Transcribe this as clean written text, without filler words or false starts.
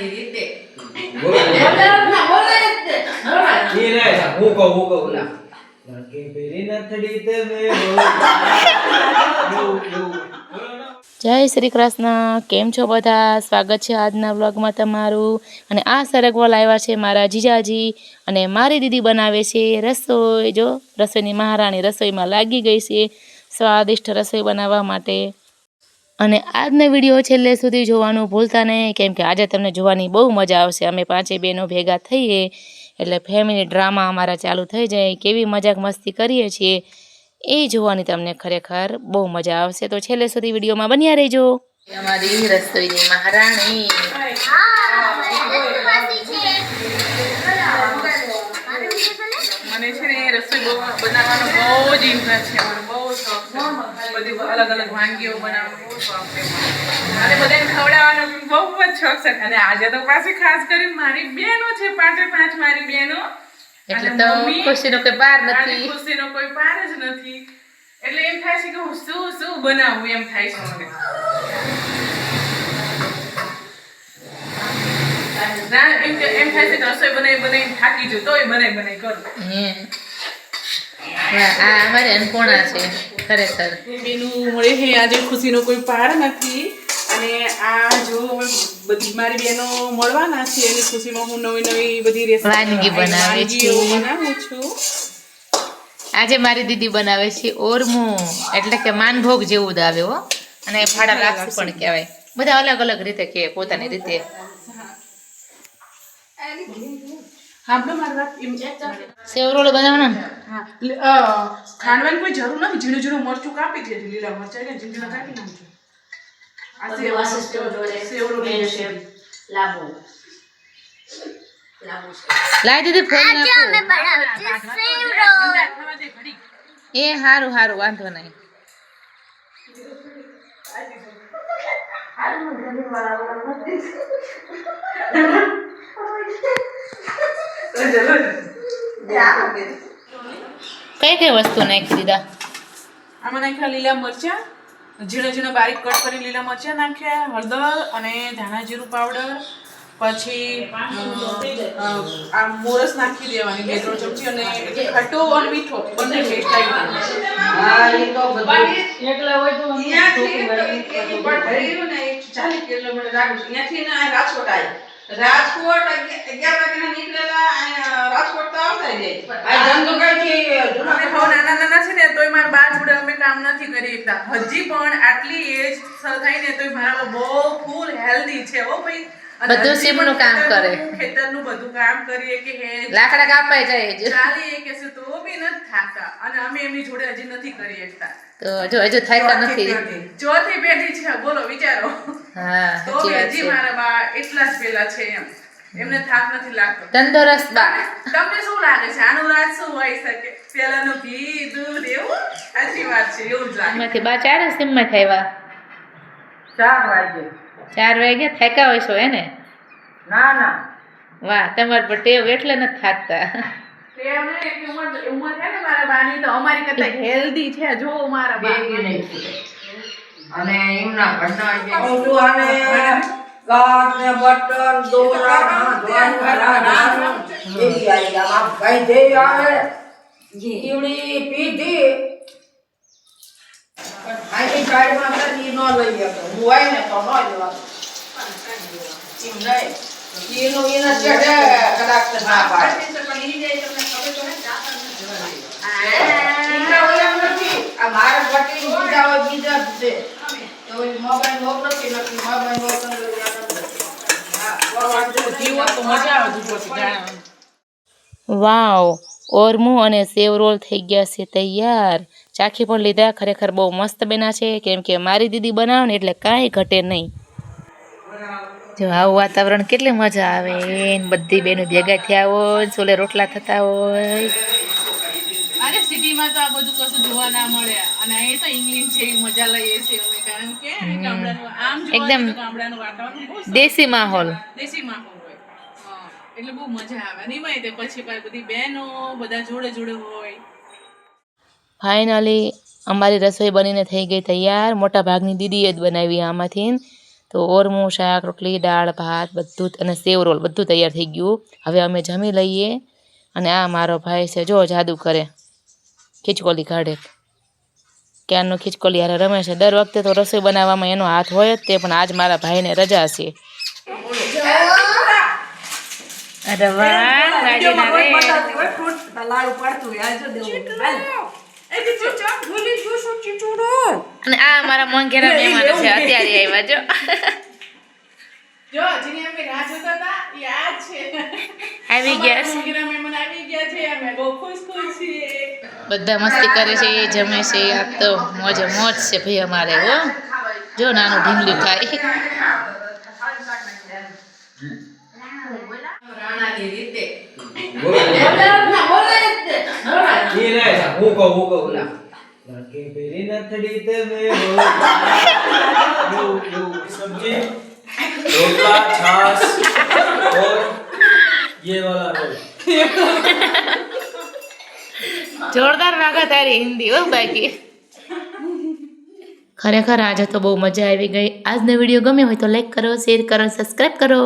જય શ્રી કૃષ્ણ, કેમ છો બધા? સ્વાગત છે આજના વ્લોગમાં તમારું. અને આ સરગવા લાવ્યા છે મારા જીજાજી અને મારી દીદી બનાવે છે રસોઈ. જો રસોઈની મહારાણી રસોઈમાં લાગી ગઈ છે સ્વાદિષ્ટ રસોઈ બનાવવા માટે. અને આજનો વિડીયો છેલ્લે સુધી જોવાનું ભૂલતા નહીં, કેમ કે આજે તમને જોવાની બહુ મજા આવશે. અમે પાંચે બહેનો ભેગા થઈએ એટલે ફેમિલી ડ્રામા અમારા ચાલુ થઈ જાય, કેવી મજાક મસ્તી કરીએ છીએ એ જોવાની તમને ખરેખર બહુ મજા આવશે. તો છેલ્લે સુધી વિડીયોમાં બન્યા રહેજો. અમારી રસોઈની મહારાણી મને છે ને રસોઈ બનાવવાનો બહુ જ ઇન્ટરેસ્ટ છે, મને બહુ શોખ છે. બધી અલગ અલગ વાનગીઓ બનાવવાનો બહુ શોખ છે અને બધાને ખવડાવવાનો બહુ જ શોખ છે. અને આજે તો પાછી ખાસ કરીને મારી બહેનો છે, પાંચે પાંચ મારી બહેનો, એટલે તો ખુશીનો કોઈ પાર નથી. ખુશીનો કોઈ પાર જ નથી. એટલે એમ થાય છે કે હું શું શું બનાવું એમ થાય છે મને. એમ થાય છે કે રસોઈ બનાવી થાકી જઉં તોય બનાવી કરું. આ અમારે અન્નપૂર્ણા છે ખરેખર. બેનું મળે છે આજે ખુશીનો કોઈ પાર નથી. અને આ જો બધી મારી બહેનો મળવાના છે એની ખુશીમાં હું નવી નવી બધી રેસીપી વાનગી બનાવું છું. આજે મારી દીદી બનાવે છે ઓરમું, એટલે કે માનભોગ જેવું જ આવે હો. અને ફાડા લાપસી પણ કહેવાય. બધા અલગ અલગ રીતે કે પોતાની રીતે. સેવરોલ બનાવવાનો ને? ખાંડવાની કોઈ જરૂર નથી. ઝીણું ઝીણું મરચું કાપી દે, લીલા મરચાં ને ઝીણું ઝીણું કાપી નાખજો. લાઈ દીધી ફોન નાખો. એ હારું હારું, વાંધો નહીં. કઈ કઈ વસ્તુ નાખી દીધા? આમાં નાખ્યા લીલા મરચાં, ઝીણા ઝીણા બારીક કટ કરી લીલા મરચાં નાખ્યા, હળદર અને ધાણા જીરું પાવડર, પછી આ મોરસ નાખી દેવાની 2-3 ચમચી. અને ખાટો અને મીઠો બંને ટેસ્ટ આવી જાય. રાજકોટ 11 વાગ્યાના નીકળેલા, રાજકોટ તો આવતા નાના છે ને તોય મારા બા જોડે અમે કામ નથી કરી શકતા. હજી પણ આટલી એજ થાય ને તોય મારા બહુ ફૂલ હેલ્ધી છે હો ભાઈ. બધું સીમનું કામ કરે, ખેતરનું બધું કામ કરીએ કે લાકડા કાપાઈ જાય ચાલીએ કે શું તો બી નથી થાકતા. અને અમે એમની જોડે હજી નથી કરી શકતા. તો જો હજુ થાક્યા નથી. ચોથી પેઢી છે, બોલો વિચારો. હા, તો હજી મારા બા એટલા જ પેલા છે એમ, એમને થાક નથી લાગતો. તંદુરસ્ત બા. તમને શું લાગે છે આનું રાજ શું હોઈ શકે? પેલાનું ઘી દૂધ એવું? સાચી વાત છે, એવું જ લાગે. એમાંથી બા ચારે સીમમાં થયા? 4 વાગે. 4 વાગે થાક્યા હોય છો હે ને? ના ના, વાહ, તમાર પર ટેવ એટલે નથી થાકતા. ઉંમર છે ને મારા બાની તો અમારી કરતા હેલ્ધી છે. જો મારા બા અને એમના ઘરના જે અને ગાત ને બટર દોરા દ્વારા એવી આઈ આમ ભાઈ જે આવે ઈવડી પીધી આઈ સાઈડમાં કરી નો લઈ ગયો. હું આઈ ને તો નો લેવા એમ નહીં. એનો એના ચડે કદાચ ના પાડે. પણ ઈ જાય તમને ખબર તો નથી. આ મારા બટી બીજા હોય બીજા છે. તો મોબાઈલ વાપરતી નથી. મોબાઈલ વાવ, ઓરમું અને સેવરોલ થઈ ગયા છે તૈયાર. ચાખી પણ લીધા, ખરેખર બહુ મસ્ત બન્યા છે. કેમ કે મારી દીદી બનાવે ને એટલે કાંઈ ઘટે નહીં. જો આવું વાતાવરણ કેટલી મજા આવે. બધી બેનો ભેગા થયા હોય, ચોલે રોટલા થતા હોય. અરે સિટીમાં તો આ બધું કશું જોવા ના મળે. અને અહીં તો ઇંગ્લિશ જેવી મજા લઈએ છીએ અમે, કારણ કે ગામડાનું આમ એકદમ ગામડાનું વાતાવરણ બહુ દેશી માહોલ. દેશી માહોલ હોય. એટલે બહુ મજા આવે. અને એમાં તે પછી બધી બહેનો બધા જોડે જોડે હોય. ફાઇનલી અમારી રસોઈ બનીને થઈ ગઈ તૈયાર. મોટા ભાગની દીદીએ જ બનાવી આમાંથી. તો ઓરમું શાક રોટલી દાળ ભાત બધું અને સેવ રોલ બધું તૈયાર થઈ ગયું. હવે અમે જમી લઈએ. અને આ મારો ભાઈ છે જો જાદુ કરે, ખીચકોલી કાઢે. ક્યારનો ખીચકોલી હારે રમે છે. દર વખતે તો રસોઈ બનાવવામાં એનો હાથ હોય જ તે, પણ આજ મારા ભાઈને રજા છે. અરે વાહ, રાજીના રે. અને આ મારા મોંઘેરા મહેમાન છે, અત્યારે આવ્યા જો. જો જેની અમે રાહ જોતા હતા એ આ છે. આવી ગયા છે. મોંઘેરા મહેમાન આવી ગયા છે. અમે બહુ ખુશ છીએ. બધા મસ્તી કરે છે, એ જમે છે. આ તો મોજે મોજ છે ભાઈ અમારે. હો જો નાનું ઢીંગલું ખાય. રાણાની રીતે सब्जी रोटला छाछ और ये वाला रोल જોરદાર વાગા તારી હિન્દી હો બાકી. ખરેખર આજે તો બહુ મજા આવી ગઈ. આજનો વિડીયો ગમ્યો હોય તો લાઈક કરો, શેર કરો, સબસ્ક્રાઈબ કરો.